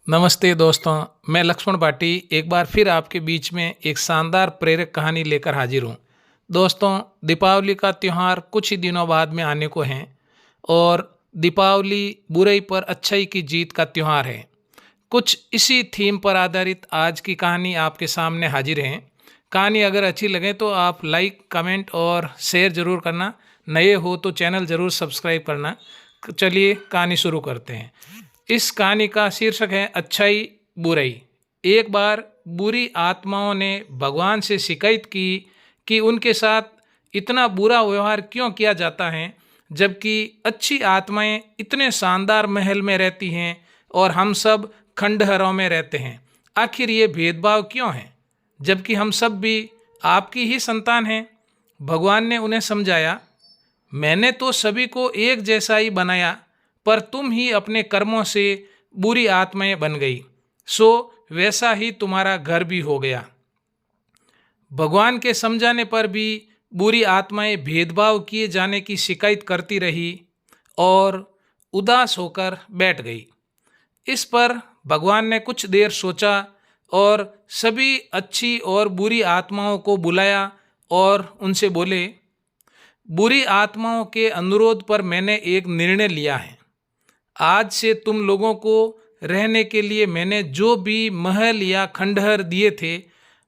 नमस्ते दोस्तों, मैं लक्ष्मण भाटी एक बार फिर आपके बीच में एक शानदार प्रेरक कहानी लेकर हाजिर हूँ। दोस्तों, दीपावली का त्यौहार कुछ ही दिनों बाद में आने को है और दीपावली बुराई पर अच्छाई की जीत का त्यौहार है। कुछ इसी थीम पर आधारित आज की कहानी आपके सामने हाजिर है। कहानी अगर अच्छी लगे तो आप लाइक, कमेंट और शेयर ज़रूर करना। नए हो तो चैनल ज़रूर सब्सक्राइब करना। चलिए कहानी शुरू करते हैं। इस कहानी का शीर्षक है अच्छाई बुराई। एक बार बुरी आत्माओं ने भगवान से शिकायत की कि उनके साथ इतना बुरा व्यवहार क्यों किया जाता है, जबकि अच्छी आत्माएं इतने शानदार महल में रहती हैं और हम सब खंडहरों में रहते हैं। आखिर ये भेदभाव क्यों है, जबकि हम सब भी आपकी ही संतान हैं। भगवान ने उन्हें समझाया, मैंने तो सभी को एक जैसा ही बनाया, पर तुम ही अपने कर्मों से बुरी आत्माएं बन गई, सो वैसा ही तुम्हारा घर भी हो गया। भगवान के समझाने पर भी बुरी आत्माएं भेदभाव किए जाने की शिकायत करती रही और उदास होकर बैठ गई। इस पर भगवान ने कुछ देर सोचा और सभी अच्छी और बुरी आत्माओं को बुलाया और उनसे बोले, बुरी आत्माओं के अनुरोध पर मैंने एक निर्णय लिया है। आज से तुम लोगों को रहने के लिए मैंने जो भी महल या खंडहर दिए थे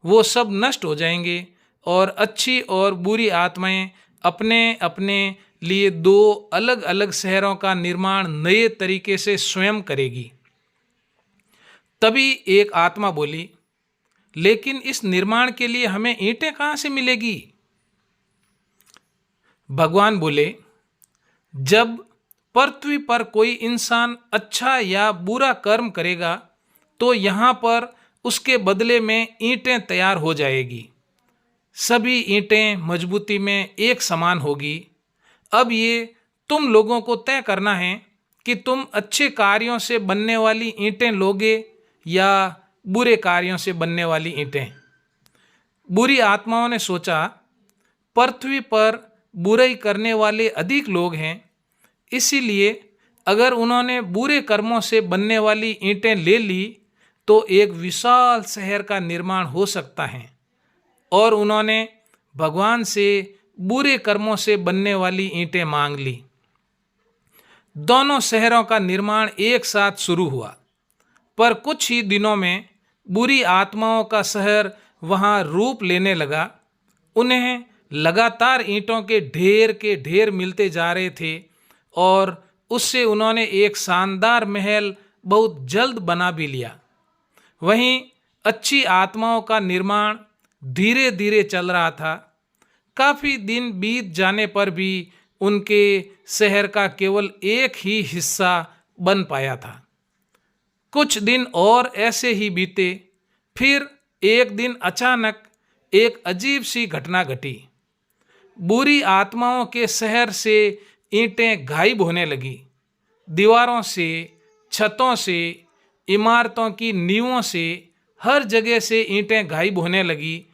वो सब नष्ट हो जाएंगे और अच्छी और बुरी आत्माएं अपने अपने लिए दो अलग अलग शहरों का निर्माण नए तरीके से स्वयं करेगी। तभी एक आत्मा बोली, लेकिन इस निर्माण के लिए हमें ईंटें कहाँ से मिलेगी? भगवान बोले, जब पृथ्वी पर कोई इंसान अच्छा या बुरा कर्म करेगा तो यहाँ पर उसके बदले में ईंटें तैयार हो जाएगी। सभी ईंटें मजबूती में एक समान होगी। अब ये तुम लोगों को तय करना है कि तुम अच्छे कार्यों से बनने वाली ईंटें लोगे या बुरे कार्यों से बनने वाली ईंटें। बुरी आत्माओं ने सोचा, पृथ्वी पर बुराई करने वाले अधिक लोग हैं, इसीलिए अगर उन्होंने बुरे कर्मों से बनने वाली ईंटें ले ली तो एक विशाल शहर का निर्माण हो सकता है। और उन्होंने भगवान से बुरे कर्मों से बनने वाली ईंटें मांग ली। दोनों शहरों का निर्माण एक साथ शुरू हुआ, पर कुछ ही दिनों में बुरी आत्माओं का शहर वहां रूप लेने लगा। उन्हें लगातार ईंटों के ढेर मिलते जा रहे थे और उससे उन्होंने एक शानदार महल बहुत जल्द बना भी लिया। वहीं अच्छी आत्माओं का निर्माण धीरे धीरे चल रहा था। काफ़ी दिन बीत जाने पर भी उनके शहर का केवल एक ही हिस्सा बन पाया था। कुछ दिन और ऐसे ही बीते। फिर एक दिन अचानक एक अजीब सी घटना घटी। बुरी आत्माओं के शहर से ईंटें गायब होने लगी। दीवारों से, छतों से, इमारतों की नींवों से, हर जगह से ईंटें गायब होने लगी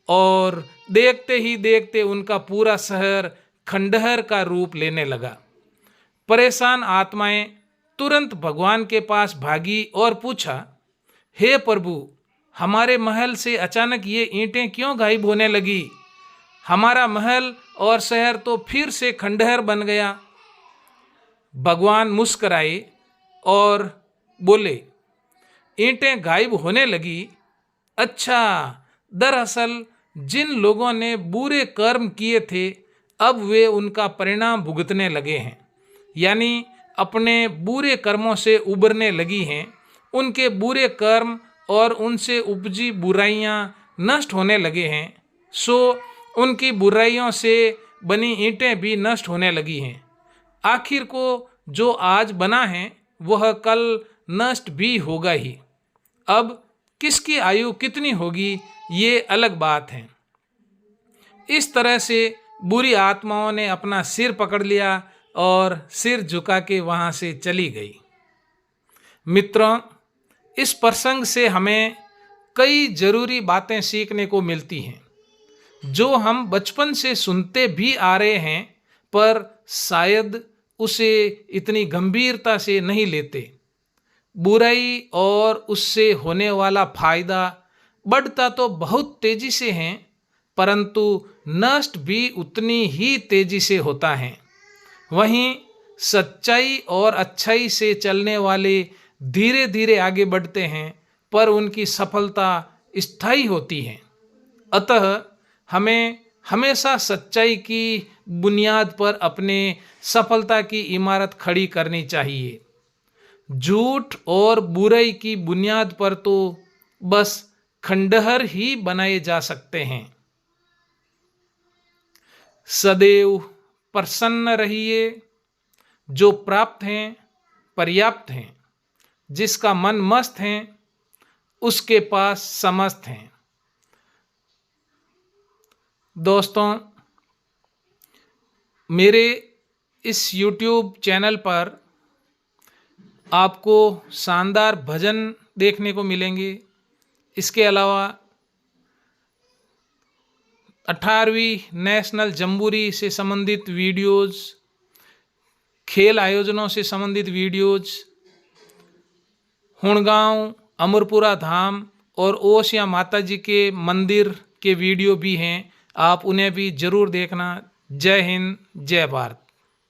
और देखते ही देखते उनका पूरा शहर खंडहर का रूप लेने लगा। परेशान आत्माएं तुरंत भगवान के पास भागी और पूछा, हे प्रभु, हमारे महल से अचानक ये ईंटें क्यों गायब होने लगी? हमारा महल और शहर तो फिर से खंडहर बन गया। भगवान मुस्कराए और बोले, ईंटें गायब होने लगी? अच्छा, दरअसल जिन लोगों ने बुरे कर्म किए थे अब वे उनका परिणाम भुगतने लगे हैं, यानी अपने बुरे कर्मों से उबरने लगी हैं। उनके बुरे कर्म और उनसे उपजी बुराइयां नष्ट होने लगे हैं, सो उनकी बुराइयों से बनी ईंटें भी नष्ट होने लगी हैं। आखिर को जो आज बना है वह कल नष्ट भी होगा ही। अब किसकी आयु कितनी होगी ये अलग बात है। इस तरह से बुरी आत्माओं ने अपना सिर पकड़ लिया और सिर झुका के वहां से चली गई। मित्रों, इस प्रसंग से हमें कई जरूरी बातें सीखने को मिलती हैं जो हम बचपन से सुनते भी आ रहे हैं, पर शायद उसे इतनी गंभीरता से नहीं लेते। बुराई और उससे होने वाला फायदा बढ़ता तो बहुत तेजी से है, परंतु नष्ट भी उतनी ही तेजी से होता है। वहीं सच्चाई और अच्छाई से चलने वाले धीरे धीरे आगे बढ़ते हैं, पर उनकी सफलता स्थायी होती है। अतः हमें हमेशा सच्चाई की बुनियाद पर अपने सफलता की इमारत खड़ी करनी चाहिए। झूठ और बुराई की बुनियाद पर तो बस खंडहर ही बनाए जा सकते हैं। सदैव प्रसन्न रहिए। जो प्राप्त हैं पर्याप्त हैं, जिसका मन मस्त है उसके पास समस्त हैं। दोस्तों, मेरे इस YouTube चैनल पर आपको शानदार भजन देखने को मिलेंगे। इसके अलावा 18वीं नेशनल जम्बूरी से संबंधित वीडियोज़, खेल आयोजनों से संबंधित वीडियोज़, हुणगांव, अमरपुरा धाम और ओसिया माता जी के मंदिर के वीडियो भी हैं। आप उन्हें भी ज़रूर देखना। जय हिंद, जय भारत।